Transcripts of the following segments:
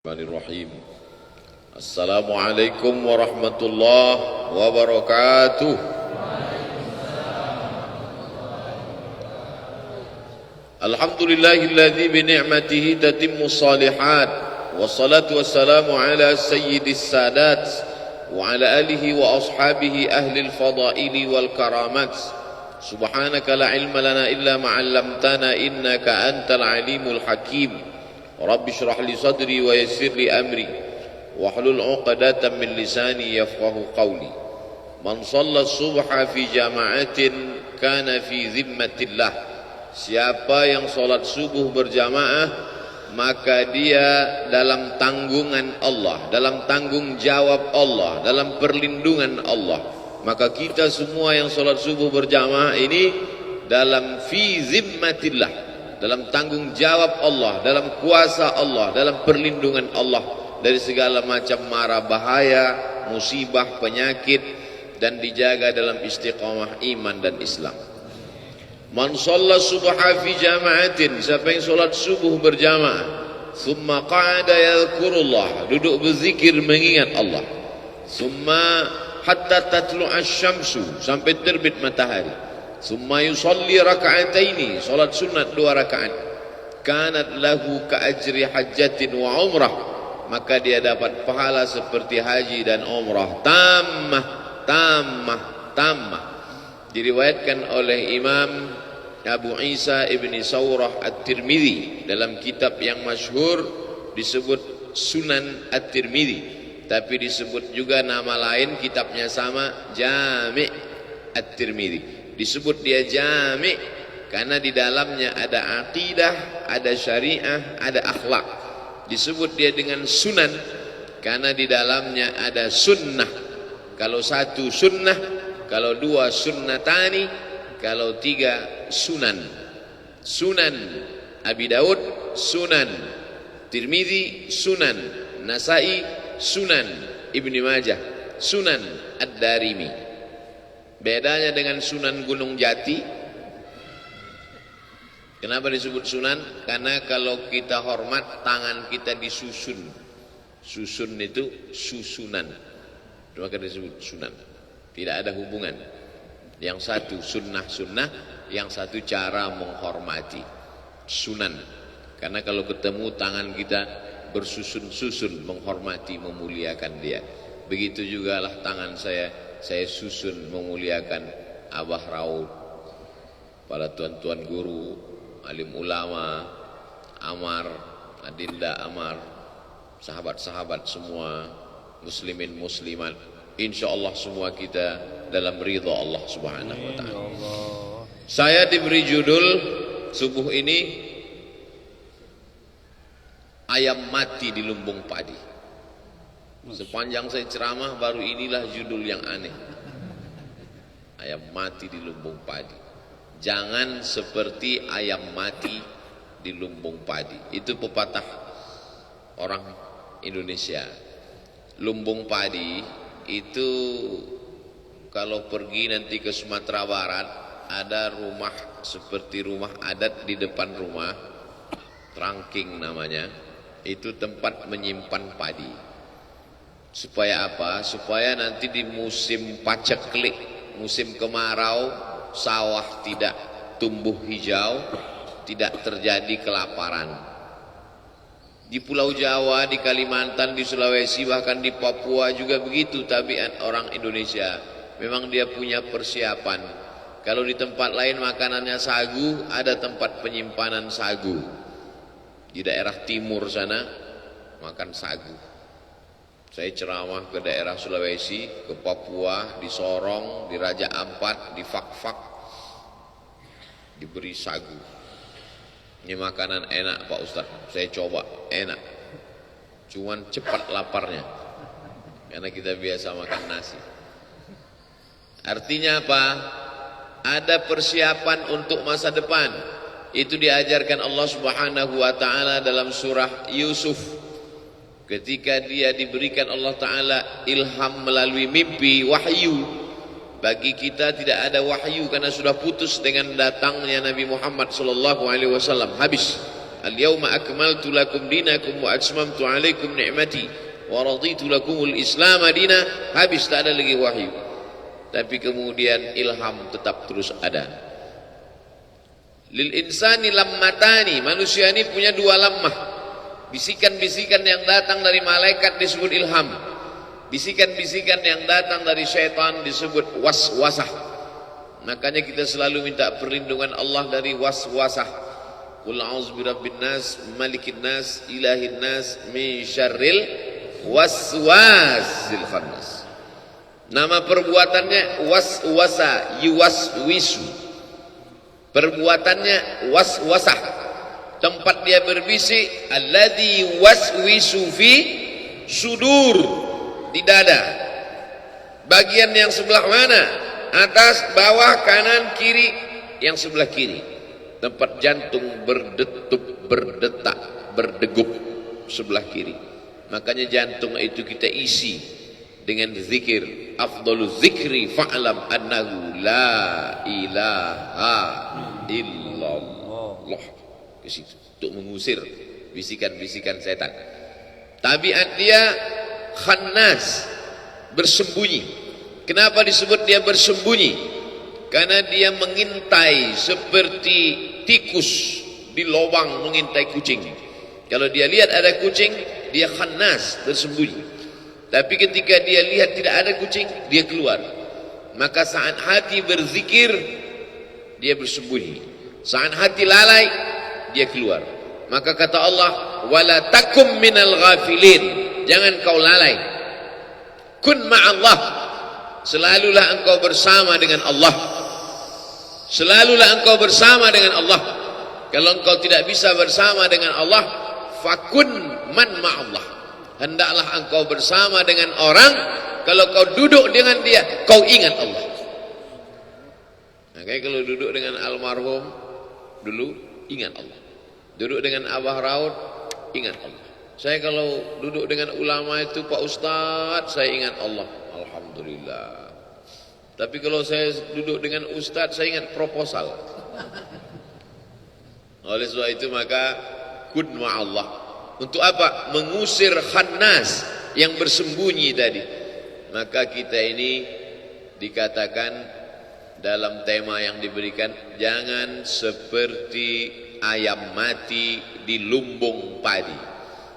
Bismillahirrahmanirrahim. Assalamualaikum warahmatullahi wabarakatuh. Alhamdulillahilladzi bi ni'matihi tatimmu shalihat. Wassalatu wassalamu ala sayyidis sadat wa ala alihi wa ashabihi ahli al-fadaili wal karamat. Subhanaka la ilma lana illa ma 'allamtana innaka antal alimul hakim. Rabbi shrah li sadri wa yassir li amri wahlul 'uqdatam min lisani yafqahu qawli. Man shalla subha fi jama'atin kana fi zimmatillah. Siapa yang salat subuh berjamaah maka dia dalam tanggungan Allah, dalam tanggung jawab Allah, dalam perlindungan Allah. Maka kita semua yang salat subuh berjamaah ini dalam fi zimmatillah, dalam tanggung jawab Allah, dalam kuasa Allah, dalam perlindungan Allah dari segala macam mara bahaya, musibah, penyakit, dan dijaga dalam istiqamah iman dan Islam. Man shalla subha fi jama'atin, siapa yang salat subuh berjamaah, thumma qa'ada yadhkurullah, duduk berzikir mengingat Allah, thumma hatta tatlu'a asy-syamsu, sampai terbit matahari, thumma yusalli raka'ataini, salat sunat 2 rakaat, kanat lahu ka'ajri hajjatin wa umrah, maka dia dapat pahala seperti haji dan umrah tammah. Diriwayatkan oleh Imam Abu Isa ibni Sawrah At-Tirmidzi dalam kitab yang masyhur disebut Sunan At-Tirmidzi, tapi disebut juga nama lain kitabnya sama, Jami' At-Tirmidzi. Disebut dia Jami' karena di dalamnya ada aqidah, ada syariah, ada akhlak. Disebut dia dengan Sunan karena di dalamnya ada sunnah. Kalau 1 sunnah, kalau 2 sunnatani, kalau 3 sunan. Sunan Abi Daud, Sunan Tirmidzi, Sunan Nasai, Sunan Ibnu Majah, Sunan Ad-Darimi. Bedanya dengan Sunan Gunung Jati, kenapa disebut sunan? Karena kalau kita hormat, tangan kita disusun. Susun itu susunan, maka disebut sunan. Tidak ada hubungan. Yang satu sunnah, yang satu cara menghormati, sunan. Karena kalau ketemu tangan kita bersusun-susun, menghormati, memuliakan dia. Begitu juga lah tangan saya susun memuliakan Abah Raud, para tuan-tuan guru, alim ulama, Amar, Adinda Amar, sahabat-sahabat semua, muslimin muslimat, insyaallah semua kita dalam ridha Allah Subhanahu wa taala. Saya diberi judul subuh ini ayam mati di lumbung padi. Sepanjang saya ceramah baru inilah judul yang aneh. Ayam mati di lumbung padi. Jangan seperti ayam mati di lumbung padi. Itu pepatah orang Indonesia. Lumbung padi itu kalau pergi nanti ke Sumatera Barat, ada rumah seperti rumah adat di depan rumah, trangking namanya. Itu tempat menyimpan padi. Supaya apa? Supaya nanti di musim paceklik, musim kemarau, sawah tidak tumbuh hijau, tidak terjadi kelaparan. Di Pulau Jawa, di Kalimantan, di Sulawesi, bahkan di Papua juga begitu tabiat orang Indonesia. Memang dia punya persiapan. Kalau di tempat lain makanannya sagu, ada tempat penyimpanan sagu. Di daerah timur sana makan sagu. Saya ceramah ke daerah Sulawesi, ke Papua, di Sorong, di Raja Ampat, di Fak-Fak, diberi sagu. Ini makanan enak Pak Ustadz, saya coba, enak. Cuman cepat laparnya, karena kita biasa makan nasi. Artinya apa? Ada persiapan untuk masa depan. Itu diajarkan Allah Subhanahu wa taala dalam surah Yusuf. Ketika dia diberikan Allah Ta'ala ilham melalui mimpi, wahyu. Bagi kita tidak ada wahyu karena sudah putus dengan datangnya Nabi Muhammad SAW. Habis. Al-yawma akmaltu lakum dinakum wa atmamtu alaikum ni'mati wa raditu lakumul Islam madina. Habis, tak ada lagi wahyu. Tapi kemudian ilham tetap terus ada. Lil insani lammatani, manusia ini punya dua lammah. Bisikan-bisikan yang datang dari malaikat disebut ilham. Bisikan-bisikan yang datang dari syaitan disebut waswasah. Makanya kita selalu minta perlindungan Allah dari waswasah. Qul a'udzu birabbin nas, malikin nas, ilahin nas, min syarril waswasil khannas. Nama perbuatannya waswasa, yuwaswisu. Perbuatannya waswasah. Tempat dia berbisik, alladzi waswisu fi sudur, di dada. Bagian yang sebelah mana? Atas, bawah, kanan, kiri. Yang sebelah kiri. Tempat jantung berdetup, berdetak, berdegup sebelah kiri. Makanya jantung itu kita isi dengan zikir. Afdalu zikri fa'lam annahu la ilaha illallah. Ke situ untuk mengusir bisikan-bisikan setan. Tabiat dia khannas, bersembunyi. Kenapa disebut dia bersembunyi? Karena dia mengintai seperti tikus di lubang mengintai kucing. Kalau dia lihat ada kucing, dia khannas, bersembunyi. Tapi ketika dia lihat tidak ada kucing, dia keluar. Maka saat hati berzikir, dia bersembunyi. Saat hati lalai, dia keluar. Maka kata Allah, wala takum minal ghafilin, jangan kau lalai. Kun ma'allah, selalulah engkau bersama dengan Allah. Selalulah engkau bersama dengan Allah. Kalau engkau tidak bisa bersama dengan Allah, fakun man ma'allah, hendaklah engkau bersama dengan orang. Kalau kau duduk dengan dia, kau ingat Allah. Makanya kalau duduk dengan almarhum dulu, ingat Allah. Duduk dengan Abah Raud, ingat Allah. Saya kalau duduk dengan ulama itu, Pak Ustadz, saya ingat Allah. Alhamdulillah. Tapi kalau saya duduk dengan Ustadz, saya ingat proposal. Oleh sebab itu maka kun ma'allah. Untuk apa? Mengusir khannas yang bersembunyi tadi. Maka kita ini dikatakan dalam tema yang diberikan, jangan seperti ayam mati di lumbung padi.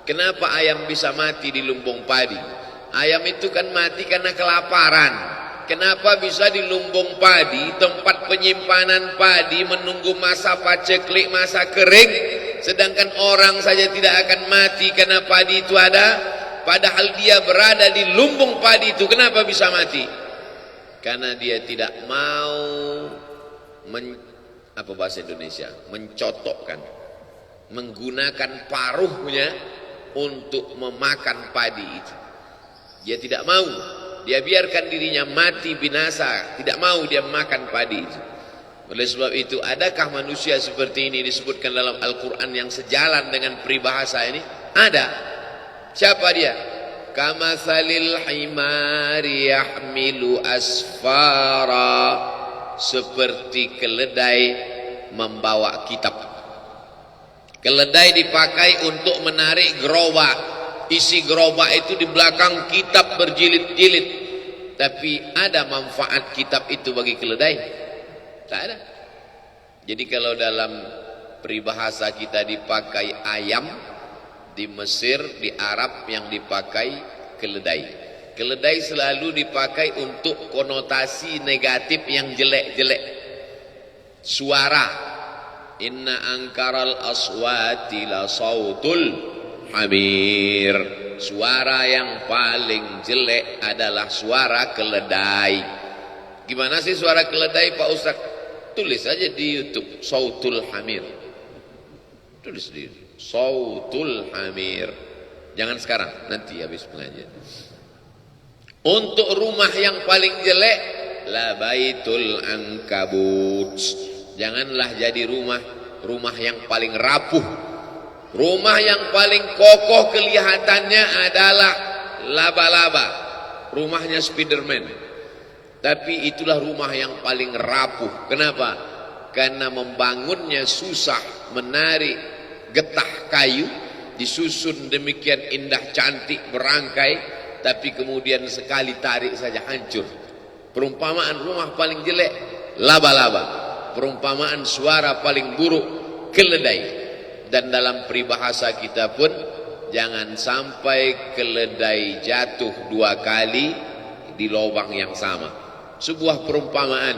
Kenapa ayam bisa mati di lumbung padi? Ayam itu kan mati karena kelaparan. Kenapa bisa di lumbung padi, tempat penyimpanan padi, menunggu masa paceklik, masa kering, sedangkan orang saja tidak akan mati karena padi itu ada, padahal dia berada di lumbung padi itu. Kenapa bisa mati? Karena dia tidak mau apa bahasa Indonesia, mencotokkan, menggunakan paruhnya untuk memakan padi itu. Dia tidak mau. Dia biarkan dirinya mati binasa, tidak mau dia makan padi itu. Oleh sebab itu, adakah manusia seperti ini disebutkan dalam Al-Quran yang sejalan dengan peribahasa ini? Ada. Siapa dia? Kamathalil himari yahmilu asfara, seperti keledai membawa kitab. Keledai dipakai untuk menarik gerobak. Isi gerobak itu di belakang kitab berjilid-jilid. Tapi ada manfaat kitab itu bagi keledai? Tak ada. Jadi kalau dalam peribahasa kita dipakai ayam, di Mesir, di Arab yang dipakai keledai. Keledai selalu dipakai untuk konotasi negatif yang jelek-jelek. Suara. Inna angkaral aswati la sautul hamir. Suara yang paling jelek adalah suara keledai. Gimana sih suara keledai, Pak Ustaz? Tulis aja di YouTube, sautul hamir. Tulis di sautul hamir. Jangan sekarang, nanti habis pengajian. Untuk rumah yang paling jelek, la baitul ankabut. Janganlah jadi rumah yang paling rapuh. Rumah yang paling kokoh kelihatannya adalah laba-laba. Rumahnya Spiderman. Tapi itulah rumah yang paling rapuh. Kenapa? Karena membangunnya susah, menarik getah kayu, disusun demikian indah cantik berangkai, tapi kemudian sekali tarik saja hancur. Perumpamaan rumah paling jelek, laba-laba. Perumpamaan suara paling buruk, keledai. Dan dalam peribahasa kita pun, jangan sampai keledai jatuh 2 kali di lubang yang sama. Sebuah perumpamaan.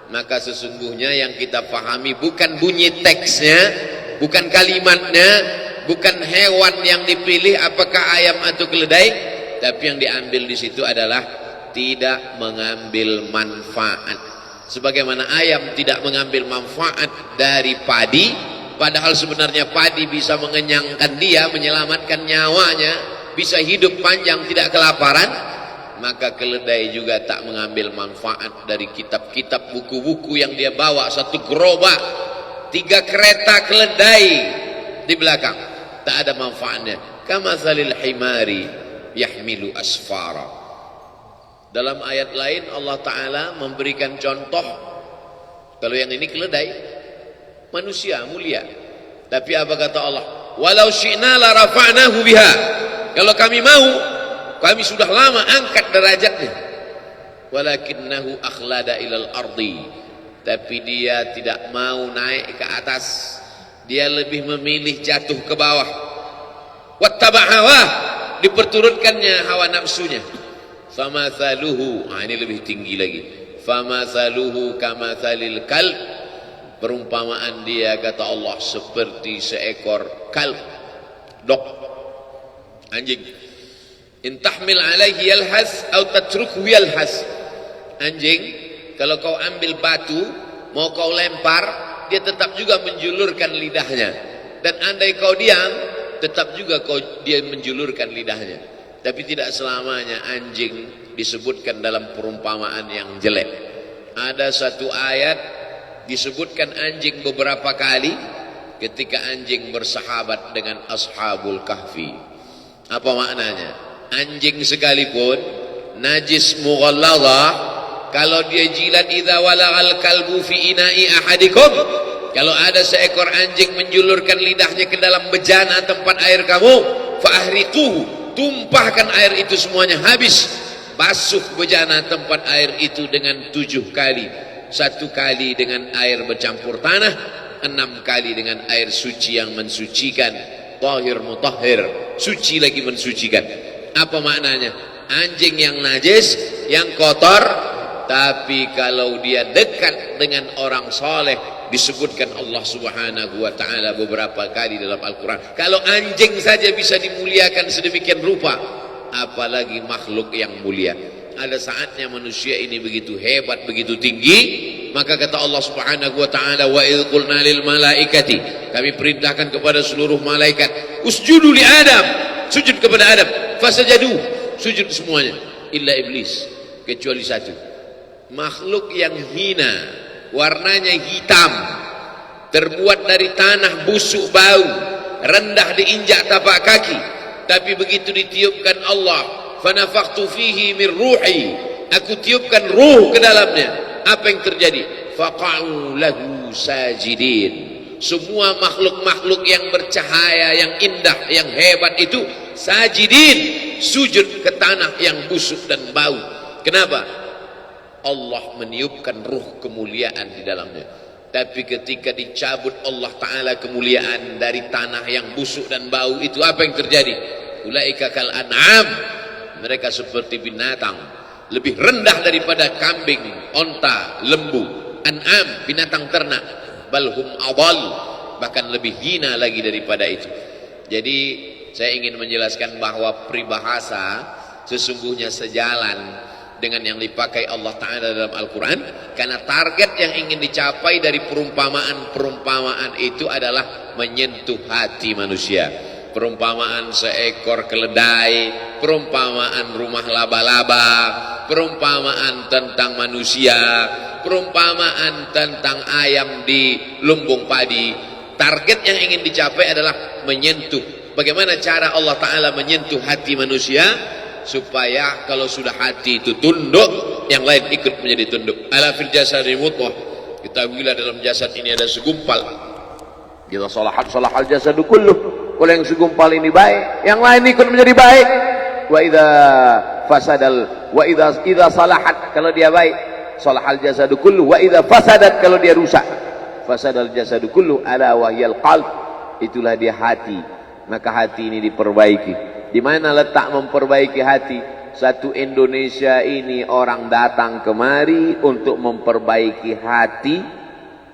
Maka sesungguhnya yang kita pahami bukan bunyi teksnya, bukan kalimatnya, bukan hewan yang dipilih apakah ayam atau keledai, tapi yang diambil di situ adalah tidak mengambil manfaat. Sebagaimana ayam tidak mengambil manfaat dari padi, padahal sebenarnya padi bisa mengenyangkan dia, menyelamatkan nyawanya, bisa hidup panjang tidak kelaparan, maka keledai juga tak mengambil manfaat dari kitab-kitab, buku-buku yang dia bawa. 1 gerobak, 3 kereta keledai di belakang, tak ada manfaatnya. Kamatsalil himari yahmilu asfara. Dalam ayat lain Allah Ta'ala memberikan contoh, kalau yang ini keledai, manusia mulia, tapi apa kata Allah? Walau syi'na la rafa'nahu biha. Kalau kami mau, kami sudah lama angkat derajatnya. Walakinnahu akhlada ilal ardi. Tapi dia tidak mau naik ke atas, dia lebih memilih jatuh ke bawah. Wattaba' hawa, diperturutkannya hawa nafsunya. Famathaluhu, ini lebih tinggi lagi. Famathaluhu kamathalil kalb. Perumpamaan dia kata Allah seperti seekor kalb, dog, anjing. In tahmil alaihi yalhas atau tatrukhu yalhas. Anjing, kalau kau ambil batu mau kau lempar, dia tetap juga menjulurkan lidahnya. Dan andai kau diam, tetap juga dia menjulurkan lidahnya. Tapi tidak selamanya anjing disebutkan dalam perumpamaan yang jelek. Ada satu ayat disebutkan anjing beberapa kali ketika anjing bersahabat dengan ashabul kahfi. Apa maknanya? Anjing sekalipun najis mughalladhah, kalau dia jilat idza walagal kalbu fi ina'i ahadikum, kalau ada seekor anjing menjulurkan lidahnya ke dalam bejana tempat air kamu, fa ahriquhu, tumpahkan air itu semuanya habis. Basuh bejana tempat air itu dengan 7 kali. 1 kali dengan air bercampur tanah, 6 kali dengan air suci yang mensucikan. Tahir mutahhir, suci lagi mensucikan. Apa maknanya? Anjing yang najis, yang kotor, tapi kalau dia dekat dengan orang soleh, disebutkan Allah Subhanahu wa ta'ala beberapa kali dalam Al-Quran. Kalau anjing saja bisa dimuliakan sedemikian rupa, apalagi makhluk yang mulia. Ada saatnya manusia ini begitu hebat, begitu tinggi, maka kata Allah Subhanahu wa ta'ala, wa idh qulna lil malaikati, kami perintahkan kepada seluruh malaikat, usjudu li Adam, sujud kepada Adam, fasajadu, sujud semuanya, illa iblis, kecuali satu, makhluk yang hina, warnanya hitam, terbuat dari tanah busuk bau, rendah diinjak tapak kaki, tapi begitu ditiupkan Allah, fanafakhtu fihi min ruhi, aku tiupkan ruh ke dalamnya, apa yang terjadi? Faqa'u lahu sajidin. Semua makhluk-makhluk yang bercahaya, yang indah, yang hebat itu sajidin, sujud ke tanah yang busuk dan bau. Kenapa? Allah meniupkan ruh kemuliaan di dalamnya. Tapi ketika dicabut Allah Ta'ala kemuliaan dari tanah yang busuk dan bau itu, apa yang terjadi? Ulaika kal an'am, mereka seperti binatang, lebih rendah daripada kambing, onta, lembu. An'am, binatang ternak. Balhum adal, bahkan lebih hina lagi daripada itu. Jadi saya ingin menjelaskan bahwa peribahasa sesungguhnya sejalan dengan yang dipakai Allah Ta'ala dalam Al-Quran, karena target yang ingin dicapai dari perumpamaan-perumpamaan itu adalah menyentuh hati manusia. Perumpamaan seekor keledai, perumpamaan rumah laba-laba, perumpamaan tentang manusia, perumpamaan tentang ayam di lumbung padi. Target yang ingin dicapai adalah menyentuh. Bagaimana cara Allah Ta'ala menyentuh hati manusia? Supaya kalau sudah hati itu tunduk, yang lain ikut menjadi tunduk. Ala fil jasadi mudghah, ketahuilah dalam jasad ini ada segumpal Kita salahal jasadu kulluh. Kalau yang segumpal ini baik, yang lain ikut menjadi baik. Wa idza salahat, kalau dia baik, salahal jasadu kulluh. Wa idza fasadat, kalau dia rusak, fasadal jasadu kulluh, ala wahyal qalb, itulah dia hati. Maka hati ini diperbaiki. Di mana letak memperbaiki hati? Satu Indonesia ini orang datang kemari untuk memperbaiki hati.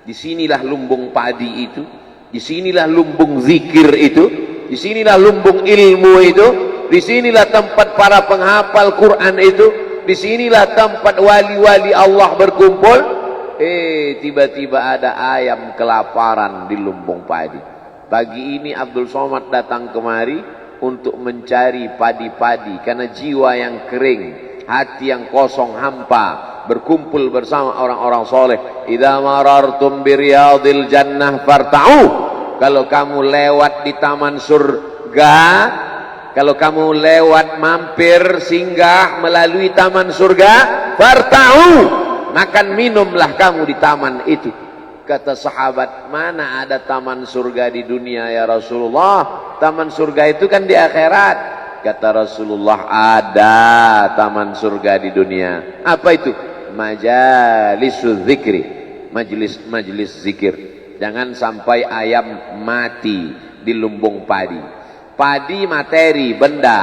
Disinilah lumbung padi itu. Disinilah lumbung zikir itu. Disinilah lumbung ilmu itu. Disinilah tempat para penghafal Quran itu. Disinilah tempat wali-wali Allah berkumpul. Tiba-tiba ada ayam kelaparan di lumbung padi. Pagi ini Abdul Somad datang kemari untuk mencari padi-padi, karena jiwa yang kering, hati yang kosong hampa, berkumpul bersama orang-orang soleh. Idza marartum biriyadil jannah farta'u, kalau kamu lewat di taman surga, kalau kamu lewat mampir singgah melalui taman surga, farta'u, makan minumlah kamu di taman itu. Kata sahabat, mana ada taman surga di dunia ya Rasulullah? Taman surga itu kan di akhirat. Kata Rasulullah, ada taman surga di dunia. Apa itu? Majalisul zikri, majelis zikir. Jangan sampai ayam mati di lumbung padi. Padi materi, benda,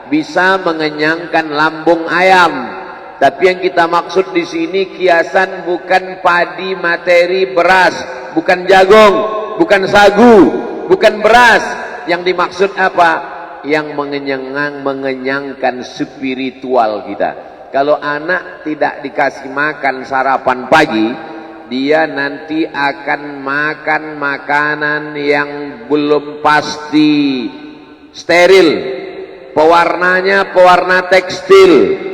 bisa mengenyangkan lambung ayam. Tapi yang kita maksud di sini kiasan bukan padi materi beras, bukan jagung, bukan sagu, bukan beras. Yang dimaksud apa? Yang mengenyangkan spiritual kita. Kalau anak tidak dikasih makan sarapan pagi, dia nanti akan makan makanan yang belum pasti, steril, pewarnanya pewarna tekstil.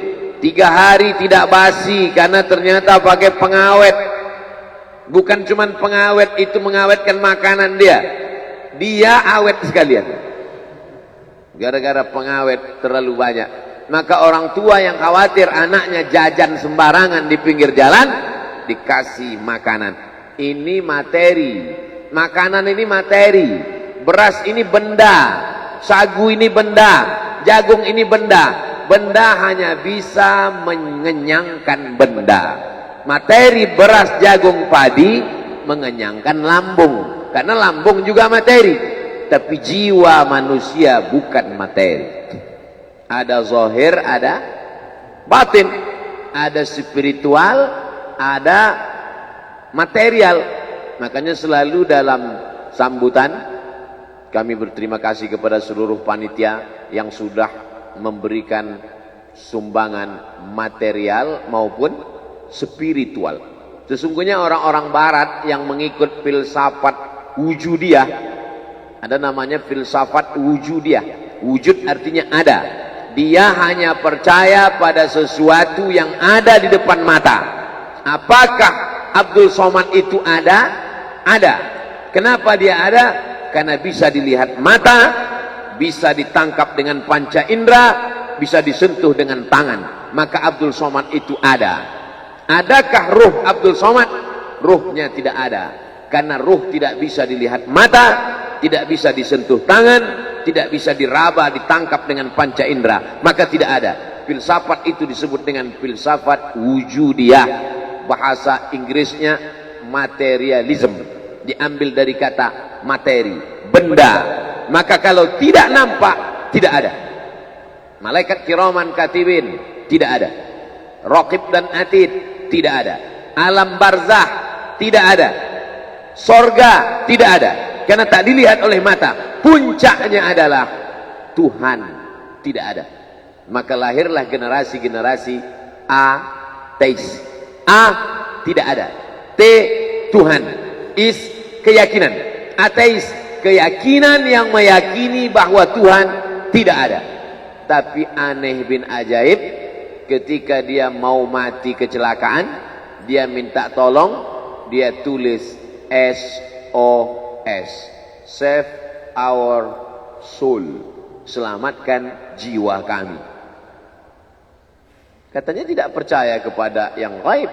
3 hari tidak basi karena ternyata pakai pengawet. Bukan cuma pengawet itu mengawetkan makanan dia, dia awet sekalian. Gara-gara pengawet terlalu banyak. Maka orang tua yang khawatir anaknya jajan sembarangan di pinggir jalan, dikasih makanan. Ini materi, makanan ini materi, beras ini benda, sagu ini benda, jagung ini benda. Benda hanya bisa mengenyangkan benda. Materi beras, jagung, padi mengenyangkan lambung, karena lambung juga materi. Tapi jiwa manusia bukan materi. Ada zahir, ada batin, ada spiritual, ada material. Makanya selalu dalam sambutan kami berterima kasih kepada seluruh panitia yang sudah memberikan sumbangan material maupun spiritual. Sesungguhnya orang-orang barat yang mengikut filsafat wujudiyah, ada namanya filsafat wujudiyah. Wujud artinya ada. Dia hanya percaya pada sesuatu yang ada di depan mata. Apakah Abdul Somad itu ada? Ada. Kenapa dia ada? Karena bisa dilihat mata, bisa ditangkap dengan panca indera, bisa disentuh dengan tangan. Maka Abdul Somad itu ada. Adakah ruh Abdul Somad? Ruhnya tidak ada. Karena ruh tidak bisa dilihat mata, tidak bisa disentuh tangan, tidak bisa diraba, ditangkap dengan panca indera. Maka tidak ada. Filsafat itu disebut dengan filsafat wujudiyah. Bahasa Inggrisnya materialism. Diambil dari kata materi, benda. Maka kalau tidak nampak, tidak ada. Malaikat kiraman katibin, tidak ada. Raqib dan atid, tidak ada. Alam barzah, tidak ada. Sorga, tidak ada. Karena tak dilihat oleh mata. Puncaknya adalah Tuhan, tidak ada. Maka lahirlah generasi-generasi ateis. A, tidak ada. T, Tuhan. Is, keyakinan. Ateis, keyakinan yang meyakini bahwa Tuhan tidak ada. Tapi aneh bin ajaib, ketika dia mau mati kecelakaan, dia minta tolong, dia tulis SOS, save our soul, selamatkan jiwa kami. Katanya tidak percaya kepada yang gaib,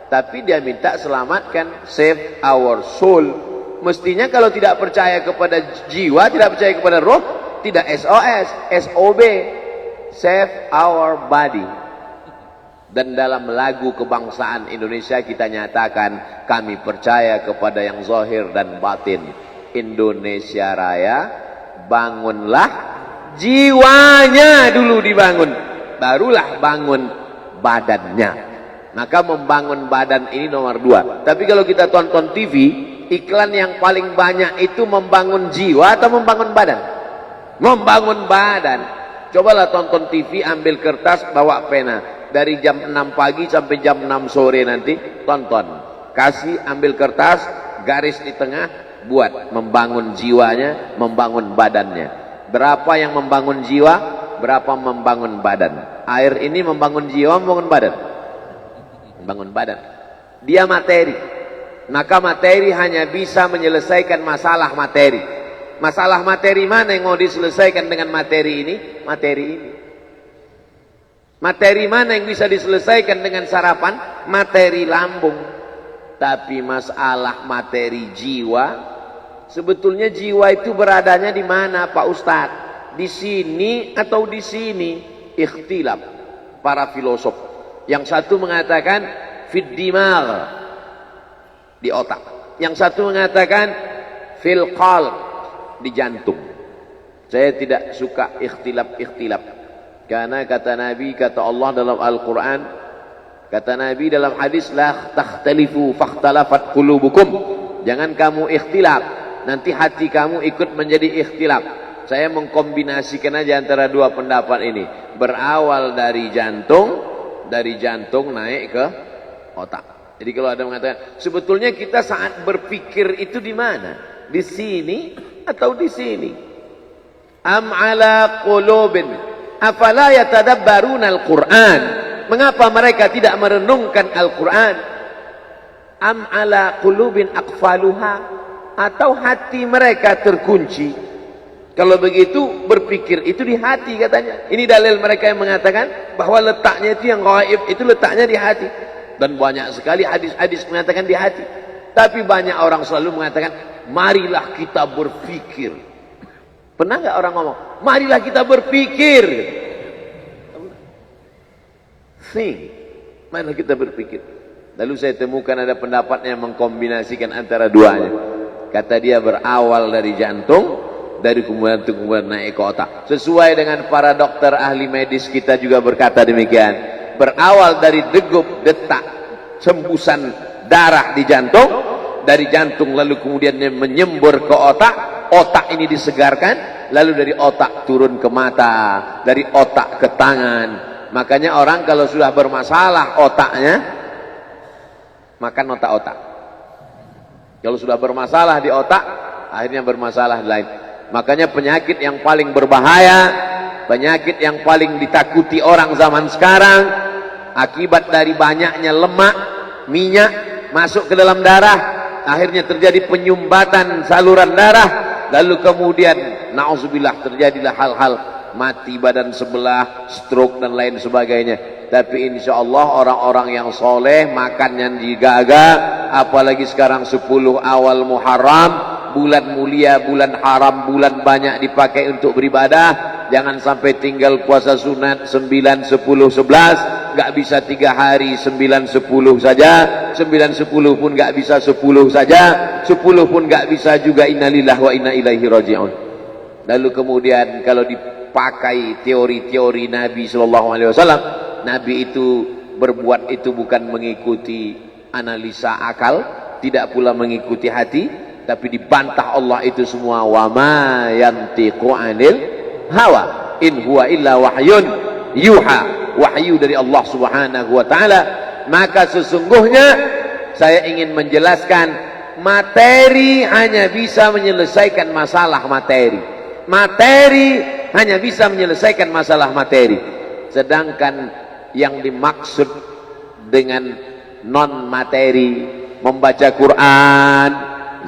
tapi dia minta selamatkan, save our soul, Mestinya kalau tidak percaya kepada jiwa, tidak percaya kepada roh, tidak SOS, SOB, save our body. Dan dalam lagu kebangsaan Indonesia kita nyatakan, kami percaya kepada yang zahir dan batin. Indonesia Raya, bangunlah jiwanya dulu dibangun, barulah bangun badannya. Maka membangun badan ini nomor 2. Tapi kalau kita tonton TV, iklan yang paling banyak itu membangun jiwa atau membangun badan? Membangun badan. Cobalah tonton TV, ambil kertas, bawa pena. Dari jam 6 pagi sampai jam 6 sore nanti, tonton. Kasih, ambil kertas, garis di tengah, buat membangun jiwanya, membangun badannya. Berapa yang membangun jiwa, berapa membangun badan. Air ini membangun jiwa, membangun badan. Membangun badan. Dia materi. Maka materi hanya bisa menyelesaikan masalah materi. Masalah materi mana yang mau diselesaikan dengan materi ini? Materi ini. Materi mana yang bisa diselesaikan dengan sarapan? Materi lambung. Tapi masalah materi jiwa, sebetulnya jiwa itu beradanya di mana Pak Ustadz? Di sini atau di sini? Ikhtilaf para filosof. Yang satu mengatakan fid dimagh, di otak. Yang satu mengatakan fil qalb, di jantung. Saya tidak suka ikhtilaf. Karena kata Nabi, kata Allah dalam Al-Quran, kata Nabi dalam hadis, la takhtalifu fakhtalafat qulubukum. Jangan kamu ikhtilaf, nanti hati kamu ikut menjadi ikhtilaf. Saya mengkombinasikan aja antara dua pendapat ini. Berawal dari jantung naik ke otak. Jadi kalau ada mengatakan, sebetulnya kita saat berpikir itu di mana? Di sini atau di sini? Am ala qulubin afala yatadabbaruna al-Qur'an. Mengapa mereka tidak merenungkan Al-Quran? Am ala qulubin aqfaluha, atau hati mereka terkunci? Kalau begitu, berpikir itu di hati katanya. Ini dalil mereka yang mengatakan bahwa letaknya itu yang gaib, itu letaknya di hati. Dan banyak sekali hadis-hadis mengatakan di hati. Tapi banyak orang selalu mengatakan, marilah kita berpikir. Pernah nggak orang ngomong, marilah kita berpikir? Think, marilah kita berpikir. Lalu saya temukan ada pendapatnya yang mengkombinasikan antara duanya. Kata dia berawal dari jantung, dari kemudian naik ke otak. Sesuai dengan para dokter ahli medis kita juga berkata demikian. Berawal dari degup, detak, hembusan darah di jantung, dari jantung lalu kemudian menyembur ke otak. Otak ini disegarkan, lalu dari otak turun ke mata, dari otak ke tangan. Makanya orang kalau sudah bermasalah otaknya, makan otak-otak. Kalau sudah bermasalah di otak, akhirnya bermasalah di lain. Makanya penyakit yang paling berbahaya, penyakit yang paling ditakuti orang zaman sekarang, akibat dari banyaknya lemak, minyak masuk ke dalam darah, akhirnya terjadi penyumbatan saluran darah. Lalu kemudian na'udzubillah terjadilah hal-hal mati badan sebelah, stroke dan lain sebagainya. Tapi insya Allah orang-orang yang soleh makan yang digaga, apalagi sekarang 10 awal Muharram, bulan mulia, bulan haram, bulan banyak dipakai untuk beribadah. Jangan sampai tinggal puasa sunat 9, 10, 11, nggak bisa 3 hari 9, 10 saja, 9, 10 pun nggak bisa 10 saja, 10 pun nggak bisa juga innalillahi wa inna ilaihi raji'un. Lalu kemudian kalau dipakai teori-teori Nabi SAW, Nabi itu berbuat itu bukan mengikuti analisa akal, tidak pula mengikuti hati, tapi dibantah Allah itu semua. Wa ma yantiqu 'anil hawa in huwa illa wahyun yuha, wahyu dari Allah Subhanahu wa taala. Maka sesungguhnya saya ingin menjelaskan, materi hanya bisa menyelesaikan masalah materi. Materi hanya bisa menyelesaikan masalah materi. Sedangkan yang dimaksud dengan non materi, membaca Quran,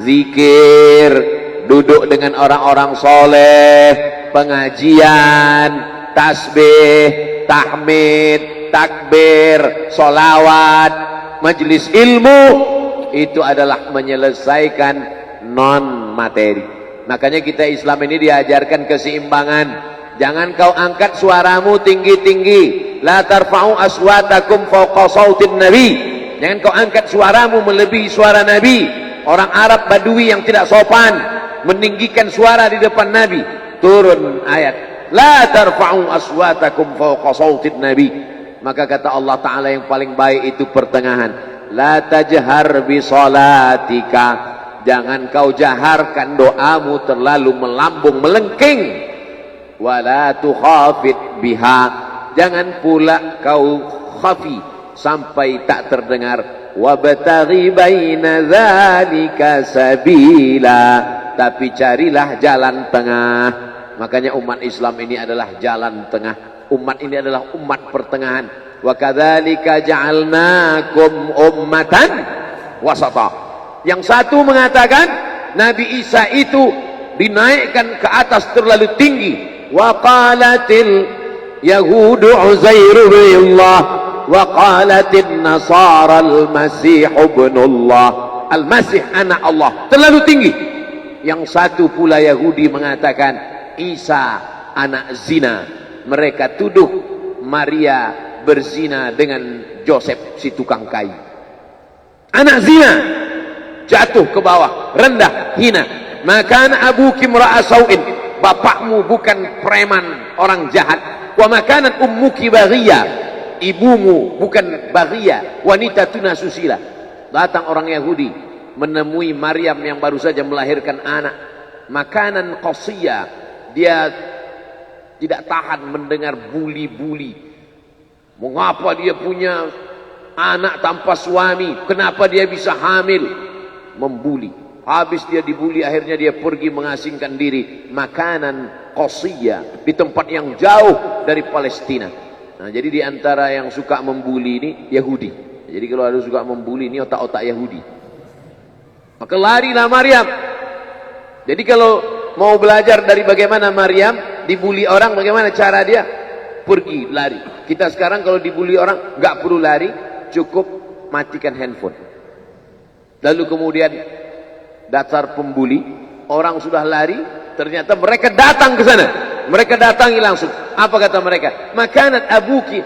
zikir, duduk dengan orang-orang soleh, pengajian, tasbih, tahmid, takbir, solawat, majelis ilmu, itu adalah menyelesaikan non materi. Makanya kita Islam ini diajarkan keseimbangan. Jangan kau angkat suaramu tinggi-tinggi. La tarfa'u aswatakum fawqa sautin nabi. Jangan kau angkat suaramu melebihi suara Nabi. Orang Arab Badui yang tidak sopan meninggikan suara di depan Nabi. Turun ayat, la tarfa'u aswatakum fawqa sautin nabi. Maka kata Allah Ta'ala yang paling baik itu pertengahan. La tajhar bi salatika. Jangan kau jaharkan doamu terlalu melambung melengking. Wala tukhafit biha. Jangan pula kau khafi sampai tak terdengar. Wabtaghi baina dzalika sabila. Tapi carilah jalan tengah. Makanya umat Islam ini adalah jalan tengah. Umat ini adalah umat pertengahan. Wa kadzalika ja'alnakum ummatan wasata. Yang satu mengatakan Nabi Isa itu dinaikkan ke atas terlalu tinggi. Wa qalatil yahudu Uzairu billah wa qalatin nasara al-masih ibnullah. Al-Masih anak Allah, terlalu tinggi. Yang satu pula Yahudi mengatakan Isa anak zina. Mereka tuduh Maria berzina dengan Joseph si tukang kayu. Anak zina, jatuh ke bawah, rendah, hina. Maka abuki imra'a sau'in. Bapakmu bukan preman, orang jahat. Wa makanan ummuki baghiyah. Ibumu bukan baghiyah, wanita tuna susila. Datang orang Yahudi menemui Maryam yang baru saja melahirkan anak. Makanan qasiyah. Dia tidak tahan mendengar buli-buli. Mengapa dia punya anak tanpa suami? Kenapa dia bisa hamil? Membuli. Habis dia dibuli, akhirnya dia pergi mengasingkan diri. Makanan qasiyah, di tempat yang jauh dari Palestina. Nah, jadi di antara yang suka membuli ini Yahudi. Jadi kalau ada suka membuli ini otak-otak Yahudi. Maka larilah Maryam. Jadi kalau mau belajar dari bagaimana Maryam dibuli orang, bagaimana cara dia? Pergi, lari. Kita sekarang kalau dibuli orang nggak perlu lari, cukup matikan handphone. Lalu kemudian dasar pembuli, orang sudah lari, ternyata mereka datang ke sana. Mereka datangi langsung. Apa kata mereka? Makanat abuki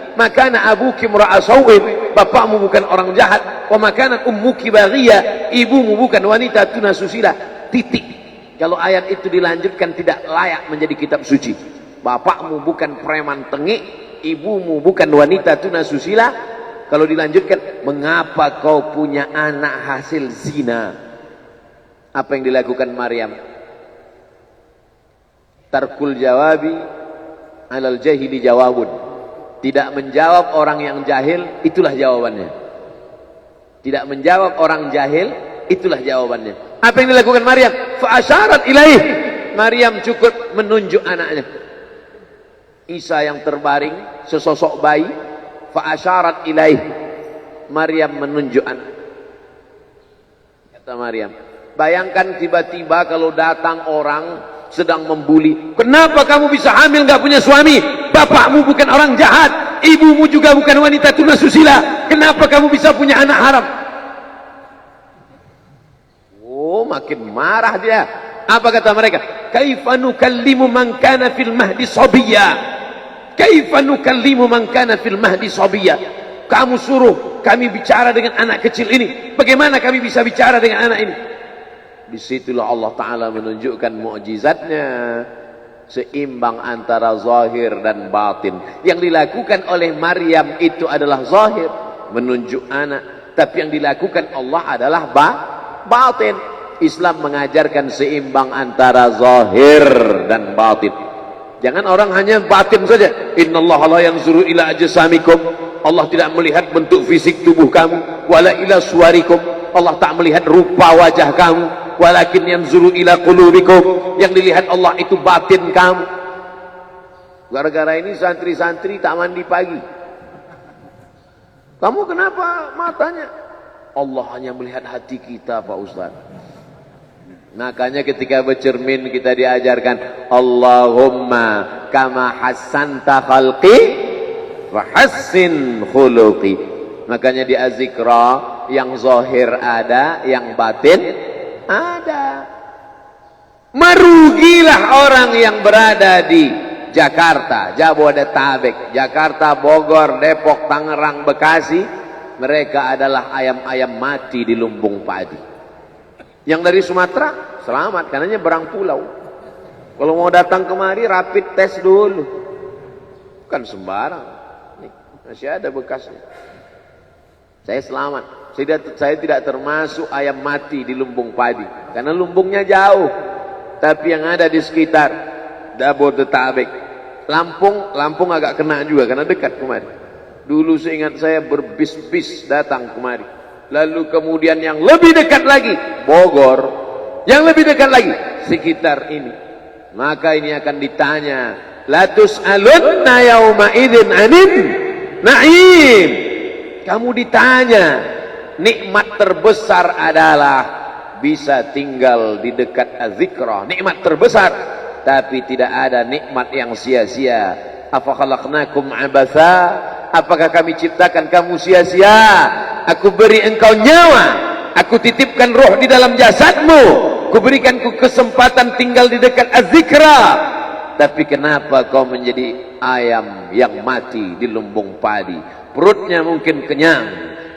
imra'a sau'in. Bapakmu bukan orang jahat. Wa makanat ummuki baghiyah. Ibumu bukan wanita tuna susila. Titik. Kalau ayat itu dilanjutkan tidak layak menjadi kitab suci. Bapakmu bukan preman tengik, ibumu bukan wanita tuna susila. Kalau dilanjutkan, mengapa kau punya anak hasil zina? Apa yang dilakukan Maryam? Tarkul jawabi alal jahili jawabun. Tidak menjawab orang yang jahil, itulah jawabannya. Tidak menjawab orang jahil, itulah jawabannya. Apa yang dilakukan Maryam? Fa asyarat ilaih. Maryam cukup menunjuk anaknya. Isa yang terbaring, sesosok bayi. Fa asyarat ilaih. Maryam menunjuk anak. Kata Maryam, bayangkan tiba-tiba kalau datang orang sedang membuli. Kenapa kamu bisa hamil nggak punya suami? Bapakmu bukan orang jahat, ibumu juga bukan wanita tuna susila. Kenapa kamu bisa punya anak haram? Oh, makin marah dia. Apa kata mereka? Kaifa nukallimu man kana fil mahdi sabiyya? Kaifa nukallimu man kana fil mahdi sabiyya? Kamu suruh kami bicara dengan anak kecil ini. Bagaimana kami bisa bicara dengan anak ini? Disitulah Allah Ta'ala menunjukkan mukjizatnya. Seimbang antara zahir dan batin. Yang dilakukan oleh Maryam itu adalah zahir, menunjuk anak. Tapi yang dilakukan Allah adalah batin. Islam mengajarkan seimbang antara zahir dan batin. Jangan orang hanya batin saja. Innallaha la yanzuru ila ajsamikum. Allah tidak melihat bentuk fisik tubuh kamu. Wala ila suwarikum. Allah tak melihat rupa wajah kamu. Walakin yanzuru ila qulubikum. Yang dilihat Allah itu batin kamu. Gara-gara ini santri-santri tak mandi pagi. Kamu kenapa matanya? Allah hanya melihat hati kita, Pak Ustaz. Makanya ketika bercermin kita diajarkan Allahumma kama hassanta khalqi wa hassin khuluqi. Makanya di azikra yang zahir ada, yang batin Ada. Merugilah orang yang berada di Jakarta, Jabodetabek, Jakarta, Bogor, Depok, Tangerang, Bekasi. Mereka adalah ayam-ayam mati di lumbung padi. Yang dari Sumatera selamat, karena nyebrang pulau. Kalau mau datang kemari rapid test dulu. Bukan sembarang. Nih, masih ada bekasnya. Saya selamat. Saya tidak termasuk ayam mati di lumbung padi, karena lumbungnya jauh. Tapi yang ada di sekitar Jabodetabek, Lampung agak kena juga karena dekat kemari. Dulu seingat saya berbis-bis datang kemari. Lalu kemudian yang lebih dekat lagi Bogor, yang lebih dekat lagi sekitar ini. Maka ini akan ditanya, la tus'alunna yauma idzin 'anin na'im. Kamu ditanya, nikmat terbesar adalah bisa tinggal di dekat az-zikra. Nikmat terbesar, tapi tidak ada nikmat yang sia-sia. Afa khalaqnakum abatha? Apakah kami ciptakan kamu sia-sia? Aku beri engkau nyawa, aku titipkan roh di dalam jasadmu, kuberikan kesempatan tinggal di dekat az-zikra. Tapi kenapa kau menjadi ayam yang mati di lumbung padi? Perutnya mungkin kenyang,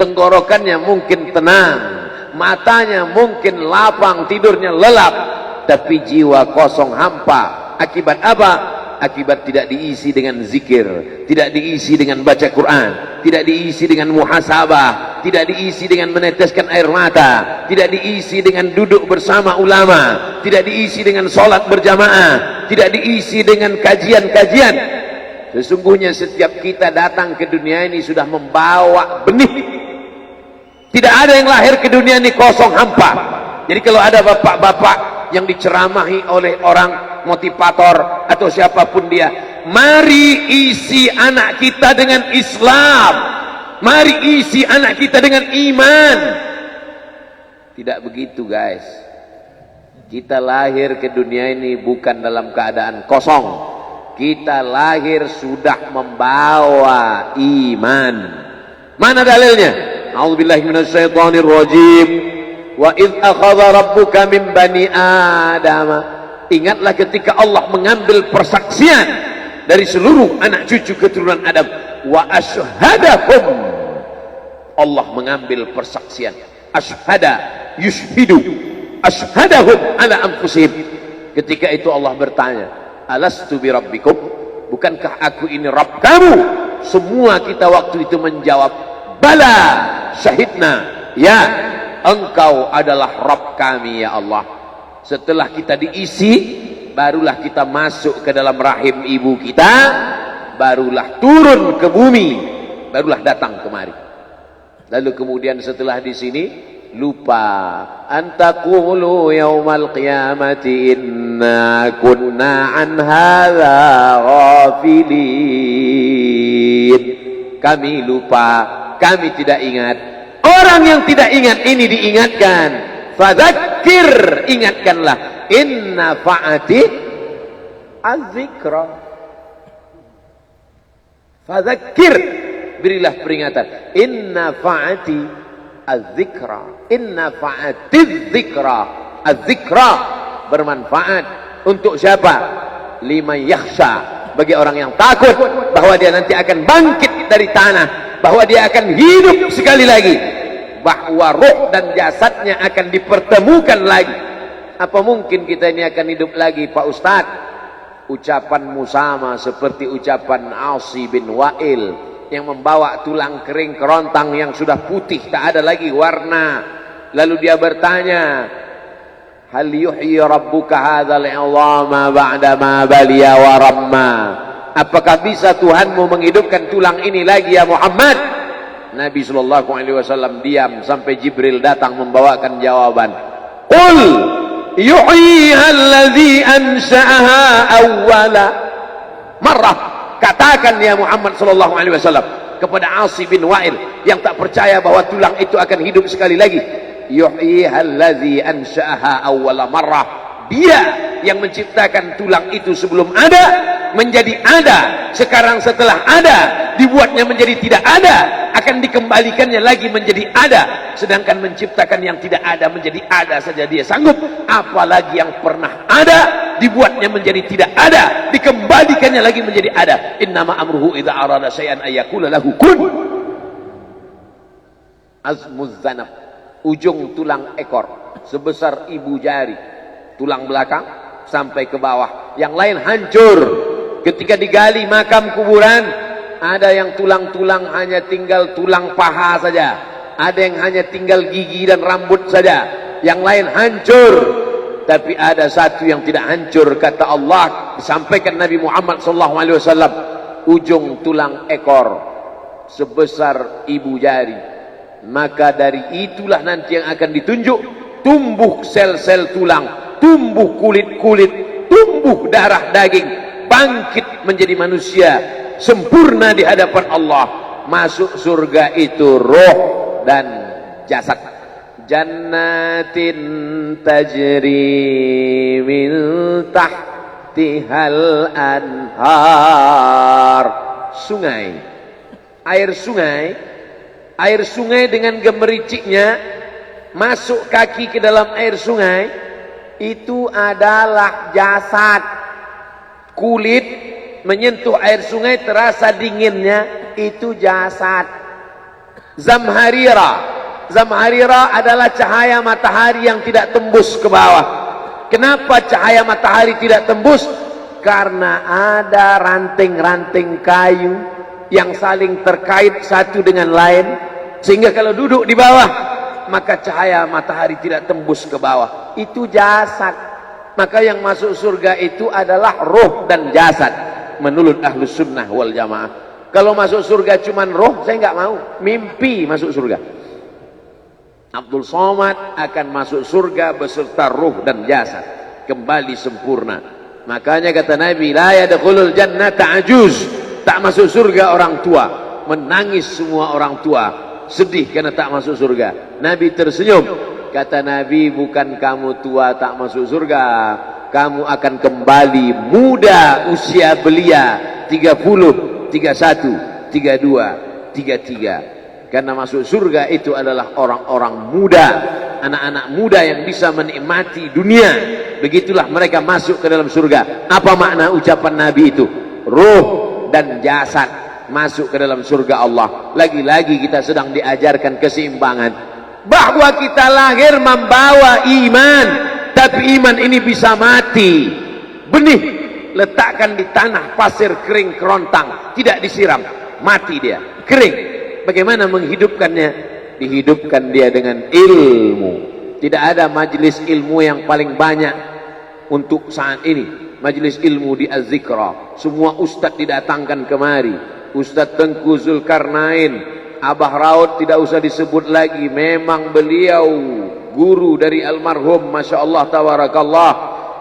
tenggorokannya mungkin tenang, matanya mungkin lapang, tidurnya lelap, tapi jiwa kosong hampa. Akibat apa? Akibat tidak diisi dengan zikir, tidak diisi dengan baca Quran, tidak diisi dengan muhasabah, tidak diisi dengan meneteskan air mata, tidak diisi dengan duduk bersama ulama, tidak diisi dengan sholat berjamaah, tidak diisi dengan kajian-kajian. Sesungguhnya setiap kita datang ke dunia ini sudah membawa benih. Tidak ada yang lahir ke dunia ini kosong hampa. Jadi kalau ada bapak-bapak yang diceramahi oleh orang motivator atau siapapun dia, mari isi anak kita dengan Islam, mari isi anak kita dengan iman. Tidak begitu guys. Kita lahir ke dunia ini bukan dalam keadaan kosong. Kita lahir sudah membawa iman. Mana dalilnya? A'udzubillahi minasyaitonir rajim. Wa idz akhadha rabbuka min bani Adam. Ingatlah ketika Allah mengambil persaksian dari seluruh anak cucu keturunan Adam. Wa asyhadahum. Allah mengambil persaksian. Asyhada yushhidu. Asyhadahum ala anfusihim. Ketika itu Allah bertanya, alastu bi rabbikum? Bukankah aku ini Rabb kamu? Semua kita waktu itu menjawab, bala, syahidna. Ya, engkau adalah Rabb kami ya Allah. Setelah kita diisi, barulah kita masuk ke dalam rahim ibu kita, barulah turun ke bumi, barulah datang kemari. Lalu kemudian setelah di sini lupa, antaqulu yaumal qiyamati inna kunna an hadza ghafilin. Kami lupa, kami tidak ingat. Orang yang tidak ingat ini diingatkan. Fadzakir, ingatkanlah. Inna fa'ati az-zikra. Fadzakir, berilah peringatan. Inna fa'ati az-zikra. Inna fa'atiz zikra. Az-zikra bermanfaat untuk siapa? Liman yakhsha, bagi orang yang takut bahwa dia nanti akan bangkit dari tanah, bahwa dia akan hidup sekali lagi, bahwa roh dan jasadnya akan dipertemukan lagi. Apa mungkin kita ini akan hidup lagi Pak Ustadz? Ucapanmu sama seperti ucapan Asi bin Wa'il yang membawa tulang kering kerontang yang sudah putih, tak ada lagi warna. Lalu dia bertanya, hal yuhyi rabbuka hadzal 'idhama ba'da ma baliya wa ramma? Apakah bisa Tuhanmu menghidupkan tulang ini lagi ya Muhammad? Nabi sallallahu alaihi wasallam diam sampai Jibril datang membawakan jawaban. Qul yuhyiha alladhi ansha'aha awwala marrah. Katakan ya Muhammad sallallahu alaihi wasallam kepada Asi bin Wa'il yang tak percaya bahwa tulang itu akan hidup sekali lagi. Yuhyiha alladhi ansha'aha awwala marrah. Dia yang menciptakan tulang itu sebelum ada menjadi ada. Sekarang setelah ada dibuatnya menjadi tidak ada. akan dikembalikannya lagi menjadi ada. Sedangkan menciptakan yang tidak ada menjadi ada saja dia sanggup, apalagi yang pernah ada dibuatnya menjadi tidak ada, dikembalikannya lagi menjadi ada. Innama amruhu idza arada syai'an ayyakula lahu kun. Azmuz zanab, ujung tulang ekor sebesar ibu jari, tulang belakang sampai ke bawah, yang lain hancur. Ketika digali makam kuburan, ada yang tulang-tulang hanya tinggal tulang paha saja, ada yang hanya tinggal gigi dan rambut saja, yang lain hancur. Tapi ada satu yang tidak hancur, kata Allah, disampaikan Nabi Muhammad SAW, ujung tulang ekor sebesar ibu jari. Maka dari itulah nanti yang akan ditunjuk, tumbuh sel-sel tulang, tumbuh kulit-kulit, tumbuh darah daging, bangkit menjadi manusia sempurna di hadapan Allah. Masuk surga itu roh dan jasad. Jannatin tajri min tahtihal anhar. Sungai, air sungai, air sungai dengan gemericiknya, masuk kaki ke dalam air sungai, itu adalah jasad. Kulit menyentuh air sungai terasa dinginnya, itu jasad. Zamharira, zamharira adalah cahaya matahari yang tidak tembus ke bawah. Kenapa cahaya matahari tidak tembus? Karena ada ranting-ranting kayu yang saling terkait satu dengan lain, sehingga kalau duduk di bawah maka cahaya matahari tidak tembus ke bawah. Itu jasad. Maka yang masuk surga itu adalah roh dan jasad menurut Ahlus Sunnah wal Jamaah. Kalau masuk surga cuman roh, saya nggak mau. Mimpi masuk surga. Abdul Somad akan masuk surga beserta roh dan jasad, kembali sempurna. Makanya kata Nabi, la yadkhulul jannata ajuz. Tak masuk surga orang tua. Menangis semua orang tua, sedih karena tak masuk surga. Nabi tersenyum. Kata Nabi, bukan kamu tua tak masuk surga, kamu akan kembali muda usia belia, 30, 31, 32, 33. Karena masuk surga itu adalah orang-orang muda, anak-anak muda yang bisa menikmati dunia. Begitulah mereka masuk ke dalam surga. Apa makna ucapan Nabi itu? Ruh dan jasad masuk ke dalam surga Allah. Lagi-lagi kita sedang diajarkan keseimbangan, bahwa kita lahir membawa iman, tapi iman ini bisa mati. Benih letakkan di tanah pasir kering kerontang, tidak disiram, mati dia, kering. Bagaimana menghidupkannya? Dihidupkan dia dengan ilmu. Tidak ada majelis ilmu yang paling banyak untuk saat ini. Majelis ilmu di Az-Zikra, semua ustadz didatangkan kemari. Ustadz Tengku Zulkarnain, Abah Raud tidak usah disebut lagi, memang beliau guru dari almarhum, Masya Allah tabarakallah.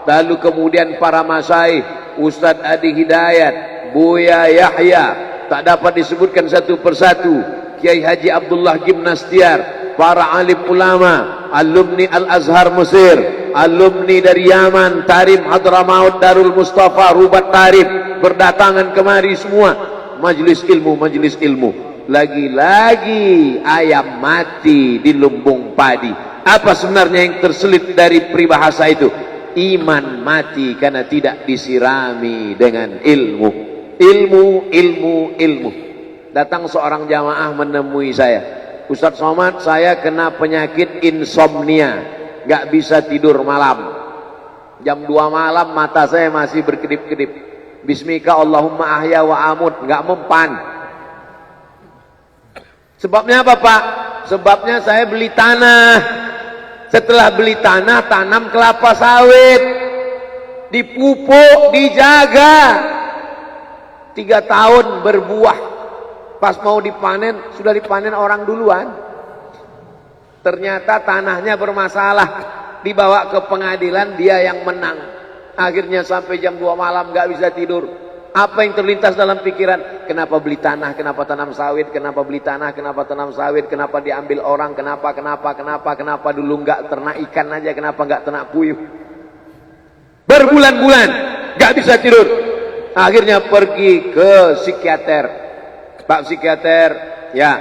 Lalu kemudian para masyaikh, Ustadz Adi Hidayat, Buya Yahya, tak dapat disebutkan satu persatu, Kiai Haji Abdullah Gimnastiar, para alim ulama, alumni Al-Azhar Mesir, alumni dari Yaman, Tarim Hadramaut, Darul Mustafa, Rubat Tarif, berdatangan kemari semua. Majelis ilmu, majelis ilmu. Lagi-lagi ayam mati di lumbung padi. Apa sebenarnya yang terselit dari peribahasa itu? Iman mati karena tidak disirami dengan ilmu. Ilmu, ilmu, ilmu. Datang seorang jamaah menemui saya, Ustadz Somad, saya kena penyakit insomnia, gak bisa tidur malam. Jam 2 malam mata saya masih berkedip-kedip. Bismika Allahumma ahya wa amut, gak mempan. Sebabnya apa Pak? Sebabnya saya beli tanah. Setelah beli tanah, tanam kelapa sawit, dipupuk, dijaga, 3 tahun berbuah. Pas mau dipanen, sudah dipanen orang duluan. Ternyata tanahnya bermasalah, dibawa ke pengadilan, dia yang menang. Akhirnya sampai jam 2 malam gak bisa tidur. Apa yang terlintas dalam pikiran? Kenapa beli tanah, kenapa tanam sawit, kenapa beli tanah, kenapa tanam sawit, kenapa diambil orang, kenapa dulu gak ternak ikan aja, kenapa gak ternak puyuh. Berbulan-bulan gak bisa tidur. Akhirnya pergi ke psikiater. Pak psikiater, ya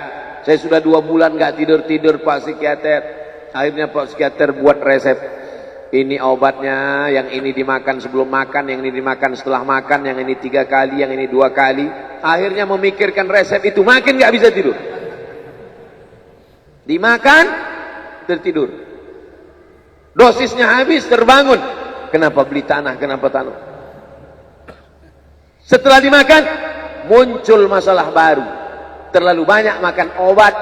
Saya sudah 2 bulan nggak tidur-tidur Pak psikiater. Akhirnya Pak psikiater buat resep. Ini obatnya, yang ini dimakan sebelum makan, yang ini dimakan setelah makan, yang ini 3 kali, yang ini 2 kali. Akhirnya memikirkan resep itu, makin nggak bisa tidur. Dimakan, tertidur. Dosisnya habis, terbangun. Kenapa beli tanah, kenapa tanah? Setelah dimakan, muncul masalah baru. Terlalu banyak makan obat,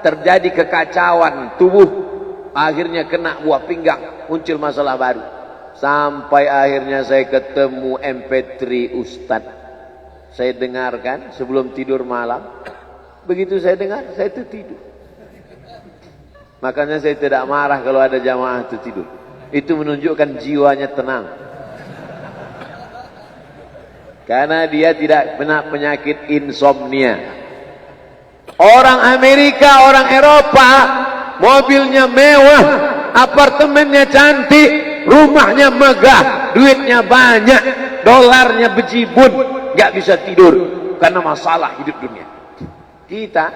terjadi kekacauan tubuh. Akhirnya kena buah pinggang, muncul masalah baru. Sampai akhirnya saya ketemu MP3 Ustadz. Saya dengarkan sebelum tidur malam. Begitu saya dengar, saya tertidur. Makanya saya tidak marah kalau ada jamaah tertidur. Itu menunjukkan jiwanya tenang. Karena dia tidak kena penyakit insomnia. Orang Amerika, orang Eropa, mobilnya mewah, apartemennya cantik, rumahnya megah, duitnya banyak, dolarnya bejibun, nggak bisa tidur karena masalah hidup dunia. Kita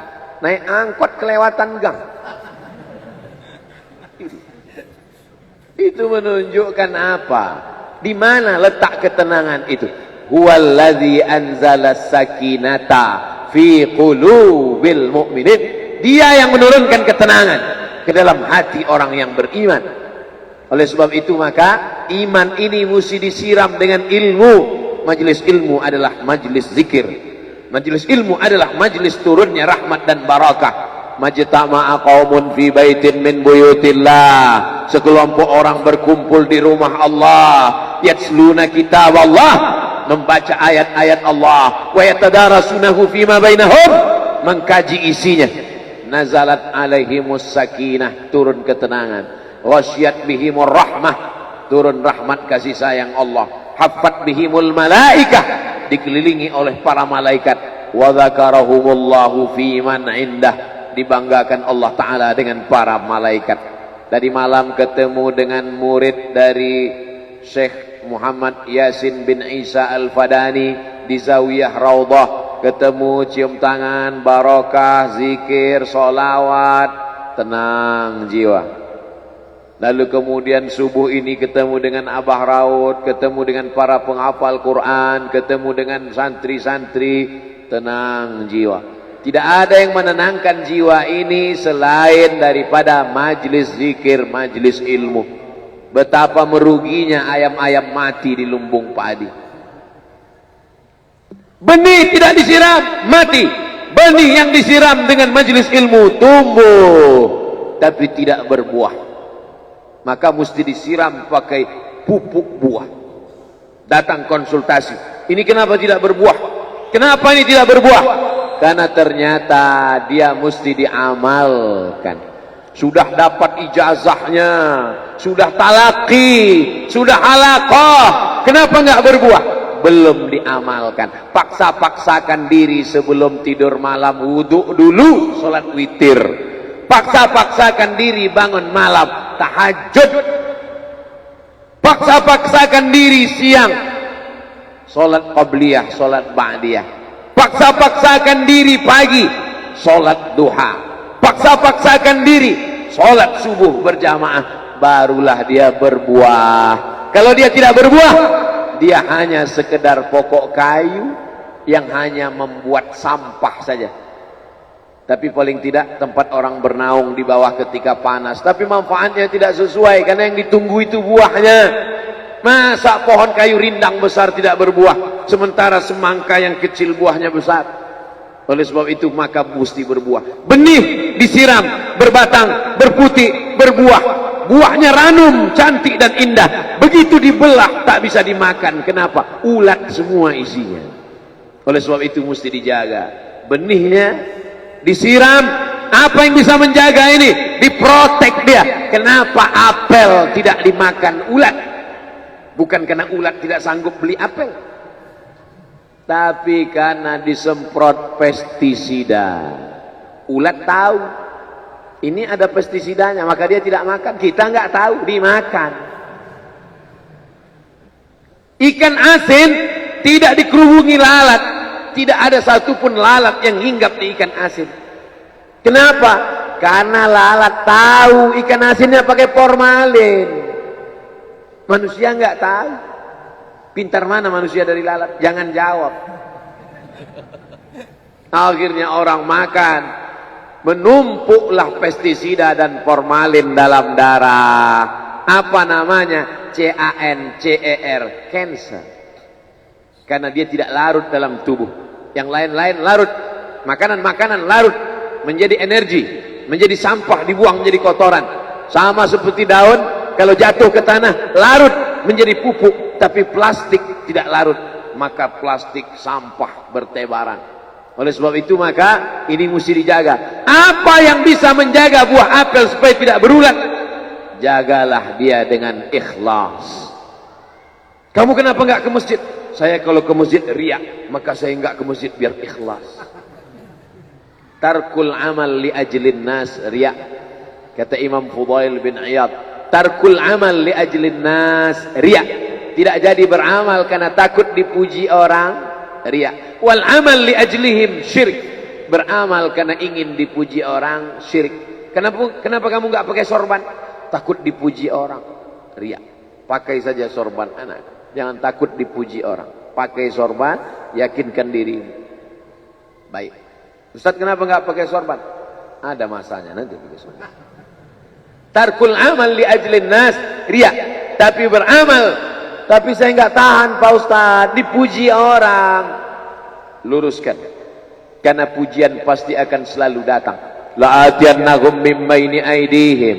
naik angkot kelewatan gang. Itu menunjukkan apa? Di mana letak ketenangan itu? Huwallazi anzala sakinata fi qulubil mu'minin. Dia yang menurunkan ketenangan ke dalam hati orang yang beriman. Oleh sebab itu maka iman ini mesti disiram dengan ilmu. Majelis ilmu adalah majelis zikir. Majelis ilmu adalah majelis turunnya rahmat dan barakah. Majtama'a qaumun fi baitin min buyutillah. Sekelompok orang berkumpul di rumah Allah, yatsluna kitab Allah, membaca ayat-ayat Allah, wa yatadarasunahu fima bainahum, mengkaji isinya. Nazalat alaihimus sakinah, turun ketenangan. Ghasyiyat bihimur rahmah, turun rahmat kasih sayang Allah. Haffat bihimul malaikah, dikelilingi oleh para malaikat. Wa dzakarahumullahu fi man indah, dibanggakan Allah Ta'ala dengan para malaikat. Tadi malam ketemu dengan murid dari Syekh Muhammad Yasin bin Isa Al-Fadani di Zawiyah Raudhah. Ketemu, cium tangan, barokah, zikir, sholawat, tenang jiwa. Lalu kemudian subuh ini ketemu dengan Abah Raud, ketemu dengan para penghafal Quran, ketemu dengan santri-santri, tenang jiwa. Tidak ada yang menenangkan jiwa ini selain daripada majlis zikir, majlis ilmu. Betapa meruginya ayam-ayam mati di lumbung padi. Benih tidak disiram, mati. Benih yang disiram dengan majlis ilmu tumbuh, tapi tidak berbuah. Maka mesti disiram pakai pupuk buah. Datang konsultasi. Ini kenapa tidak berbuah? Kenapa ini tidak berbuah? Karena ternyata dia mesti diamalkan. Sudah dapat ijazahnya, sudah talaqi, sudah halaqah, kenapa enggak berbuah? Belum diamalkan. Paksa-paksakan diri sebelum tidur malam, wudhu dulu, sholat witir. Paksa-paksakan diri bangun malam, tahajud. Paksa-paksakan diri siang, sholat qabliyah, sholat ba'diyah. Paksa-paksakan diri pagi, sholat duha. Paksa-paksakan diri, sholat subuh berjamaah. Barulah dia berbuah. Kalau dia tidak berbuah, dia hanya sekedar pokok kayu yang hanya membuat sampah saja. Tapi paling tidak tempat orang bernaung di bawah ketika panas. Tapi manfaatnya tidak sesuai, karena yang ditunggu itu buahnya. Masa pohon kayu rindang besar tidak berbuah, sementara semangka yang kecil buahnya besar? Oleh sebab itu maka mesti berbuah. Benih disiram, berbatang, berputih, berbuah. Buahnya ranum, cantik dan indah. Begitu dibelah tak bisa dimakan. Kenapa? Ulat semua isinya. Oleh sebab itu mesti dijaga. Benihnya disiram. Apa yang bisa menjaga ini? Diprotek dia. Kenapa apel tidak dimakan ulat? Bukan karena ulat tidak sanggup beli apel, tapi karena disemprot pestisida. Ulat tahu ini ada pestisidanya, maka dia tidak makan. Kita nggak tahu, dimakan. Ikan asin tidak dikerubungi lalat. Tidak ada satupun lalat yang hinggap di ikan asin. Kenapa? Karena lalat tahu ikan asinnya pakai formalin. Manusia nggak tahu. Pintar mana manusia dari lalat? Jangan jawab. Akhirnya orang makan, menumpuklah pestisida dan formalin dalam darah. Apa namanya? CANCER, cancer. Karena dia tidak larut dalam tubuh. Yang lain-lain larut. Makanan-makanan larut menjadi energi, menjadi sampah, dibuang menjadi kotoran. Sama seperti daun, kalau jatuh ke tanah larut menjadi pupuk. Tapi plastik tidak larut, maka plastik sampah bertebaran. Oleh sebab itu maka ini mesti dijaga. Apa yang bisa menjaga buah apel supaya tidak berulat? Jagalah dia dengan ikhlas. Kamu kenapa enggak ke masjid? Saya kalau ke masjid riak, maka saya enggak ke masjid biar ikhlas. Tarkul amal li ajlin nas riak. Kata Imam Fudail bin Iyad, tarkul amal li ajlin nas riak. Tidak jadi beramal karena takut dipuji orang, riak. Wal amal li ajlihim syirik. Beramal karena ingin dipuji orang, syirik. Kenapa kamu enggak pakai sorban? Takut dipuji orang, riak. Pakai saja sorban anak. Jangan takut dipuji orang. Pakai sorban, yakinkan dirimu. Baik. Ustaz kenapa enggak pakai sorban? Ada masanya nanti pakai sorban. Tarkul amal li ajlin nas riak. Tapi beramal, tapi saya enggak tahan Pak Ustaz, dipuji orang. Luruskan, karena pujian pasti akan selalu datang. La'atiyannahum min baini aydihim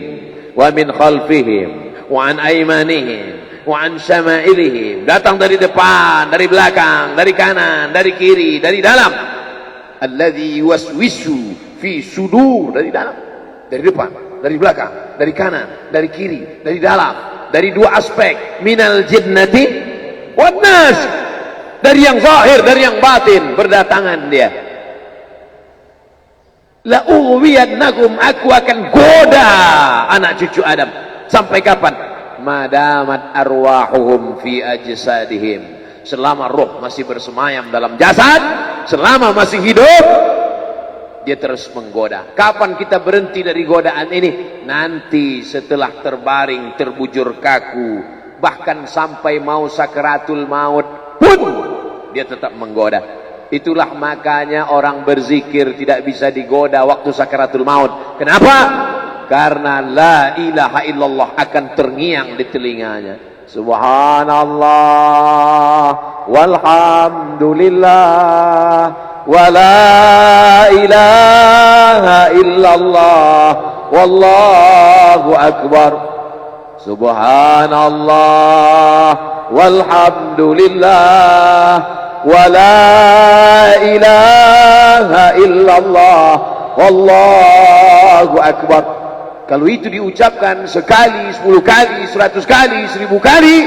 wa min khalfihim wa an aymanihim wa an syama'ilihim. Datang dari depan, dari belakang, dari kanan, dari kiri, dari dalam. Alladzi yuwaswisu fi sudur, dari dalam, dari depan, dari belakang, dari kanan, dari kiri, dari dalam, dari dua aspek, minal jinnati wan nas. Dari yang zahir, dari yang batin berdatangan dia. La ughwiyannahum, aku akan goda anak cucu Adam. Sampai kapan? Madamat arwahuhum fi ajsadihim. Selama roh masih bersemayam dalam jasad, selama masih hidup, dia terus menggoda. Kapan kita berhenti dari godaan ini? Nanti setelah terbaring, terbujur kaku, bahkan sampai mau sakaratul maut pun dia tetap menggoda. Itulah makanya orang berzikir tidak bisa digoda waktu sakaratul maut. Kenapa? Karena la ilaha illallah akan terngiang di telinganya. Subhanallah walhamdulillah wa la ilaha illallah wallahu akbar. Subhanallah walhamdulillah wa la ilaha illallah wallahu akbar. Kalau itu diucapkan sekali, 10 kali, 100 kali, 1000 kali,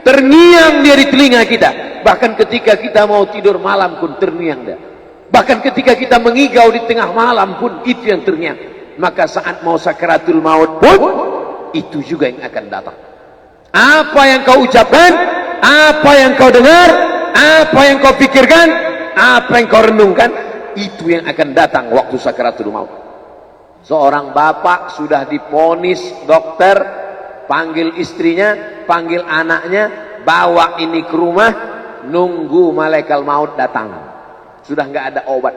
terngiang dia di telinga kita. Bahkan ketika kita mau tidur malam pun terngiang dia. Bahkan ketika kita mengigau di tengah malam pun itu yang terngiang. Maka saat mau sakaratul maut pun itu juga yang akan datang. Apa yang kau ucapkan, apa yang kau dengar, apa yang kau pikirkan, apa yang kau renungkan, itu yang akan datang waktu sakaratul maut. Seorang bapak sudah divonis dokter, panggil istrinya, panggil anaknya, bawa ini ke rumah, nunggu malaikat maut datang. Sudah nggak ada obat.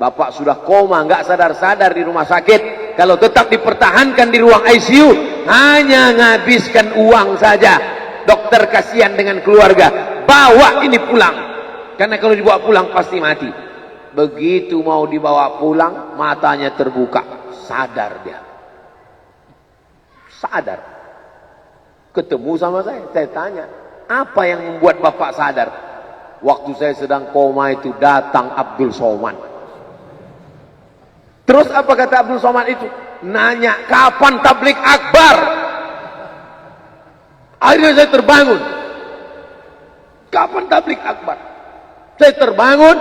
Bapak sudah koma, nggak sadar-sadar di rumah sakit. Kalau tetap dipertahankan di ruang ICU, hanya ngabiskan uang saja. Dokter kasihan dengan keluarga, bawa ini pulang. Karena kalau dibawa pulang pasti mati. Begitu mau dibawa pulang, matanya terbuka. Sadar dia. Sadar. Ketemu sama saya tanya, apa yang membuat bapak sadar? Waktu saya sedang koma itu datang Abdul Somad. Terus apa kata Abdul Somad itu? Nanya, kapan tablik akbar? Akhirnya saya terbangun. Kapan tablik akbar? Saya terbangun,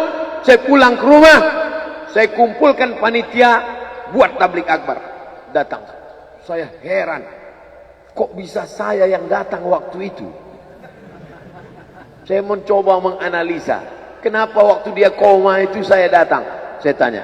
saya pulang ke rumah, saya kumpulkan panitia buat tablik akbar. Datang. Saya heran. Kok bisa saya yang datang waktu itu? Saya mencoba menganalisa. Kenapa waktu dia koma itu saya datang? Saya tanya,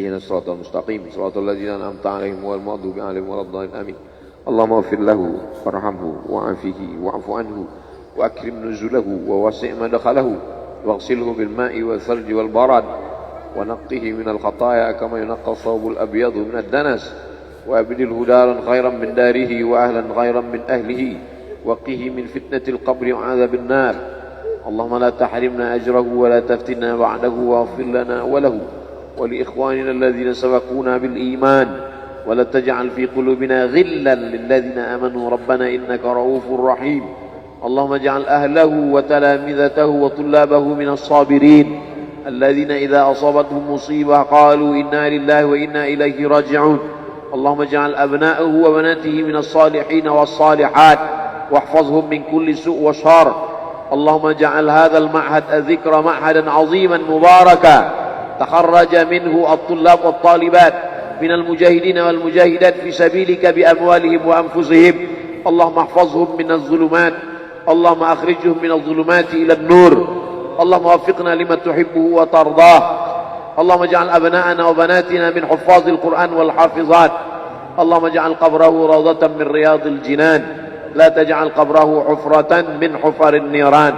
اهدنا الصراط المستقيم صراط الذين أنعمت عليهم غير المغضوب عليهم ولا الضالين آمين. اللهم اغفر له وارحمه وعافه واعف عنه وأكرم نزله ووسع مدخله واغسله بالماء والثلج والبرد ونقه من الخطايا كما ينقى الثوب الأبيض من الدنس وأبدله دارا خيرا من داره وأهلا خيرا من أهله وقه من فتنة القبر وعذاب النار. اللهم لا تحرمنا أجره ولا تفتنا بعده واغفر لنا وله ولإخواننا الذين سبقونا بالإيمان ولا تجعل في قلوبنا غلا للذين آمنوا ربنا إنك رؤوف رحيم. اللهم اجعل أهله وتلامذته وطلابه من الصابرين الذين إذا أصابتهم مصيبة قالوا إنا لله وإنا إليه راجعون. اللهم اجعل أبناءه وبناته من الصالحين والصالحات واحفظهم من كل سوء وشر. اللهم اجعل هذا المعهد الذكر معهدا عظيما مباركا تخرج منه الطلاب والطالبات من المجاهدين والمجاهدات في سبيلك بأموالهم وأنفسهم. اللهم احفظهم من الظلمات، اللهم أخرجهم من الظلمات إلى النور. اللهم وفقنا لما تحبه وترضاه. اللهم اجعل أبناءنا وبناتنا من حفاظ القرآن والحافظات. اللهم اجعل قبره روضة من رياض الجنان لا تجعل قبره حفرة من حفر النيران.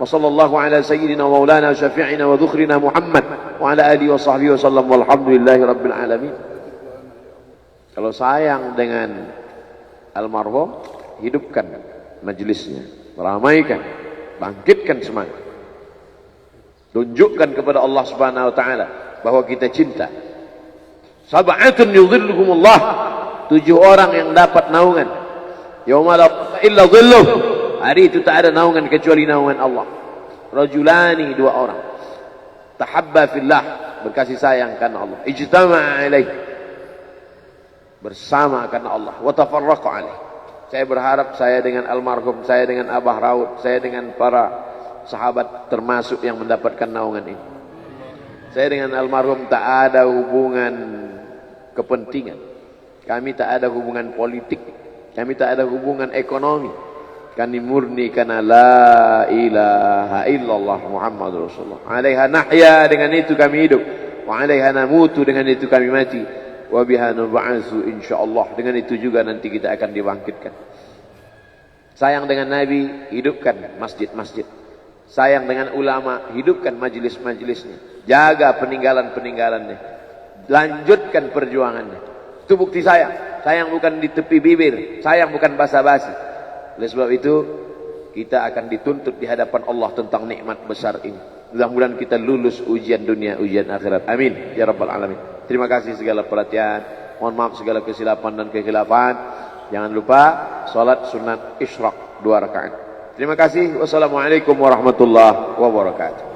وصلى الله على سيدنا ومولانا وشفيعنا وذخرنا محمد وعلى آله وصحبه وسلم والحمد لله رب العالمين. Kalau sayang dengan almarhum, hidupkan majelisnya, ramaikan, bangkitkan semangat, tunjukkan kepada Allah Subhanahu wa taala bahwa kita cinta. Sab'atun yudhilluhumullah, 7 orang yang dapat naungan yauma la illa dhilluh, hari itu tak ada naungan kecuali naungan Allah. Rajulani, 2 orang, tahabba fillah, berkasih sayang karena Allah, ijtama'a alaih, bersama karena Allah, wa tafarraqa alaih. Saya berharap saya dengan almarhum, saya dengan Abah Raud, saya dengan para sahabat termasuk yang mendapatkan naungan ini. Saya dengan almarhum tak ada hubungan kepentingan, kami tak ada hubungan politik, kami tak ada hubungan ekonomi. Kami murni karena la ilaha illallah Muhammad Rasulullah. Alaiha nahya, dengan itu kami hidup. Wa alaiha namutu, dengan itu kami mati. Wa biha nub'atsu insyaallah, dengan itu juga nanti kita akan dibangkitkan. Sayang dengan Nabi, hidupkan masjid-masjid. Sayang dengan ulama, hidupkan majelis-majelisnya. Jaga peninggalan-peninggalannya. Lanjutkan perjuangannya. Itu bukti sayang. Sayang bukan di tepi bibir, sayang bukan basa-basi. Oleh sebab itu kita akan dituntut di hadapan Allah tentang nikmat besar ini. Mudah-mudahan kita lulus ujian dunia, ujian akhirat. Amin ya rabbal alamin. Terima kasih segala perhatian. Mohon maaf segala kesilapan dan kekhilafan. Jangan lupa salat sunat isyraq 2 rakaat. Terima kasih. Wassalamualaikum warahmatullahi wabarakatuh.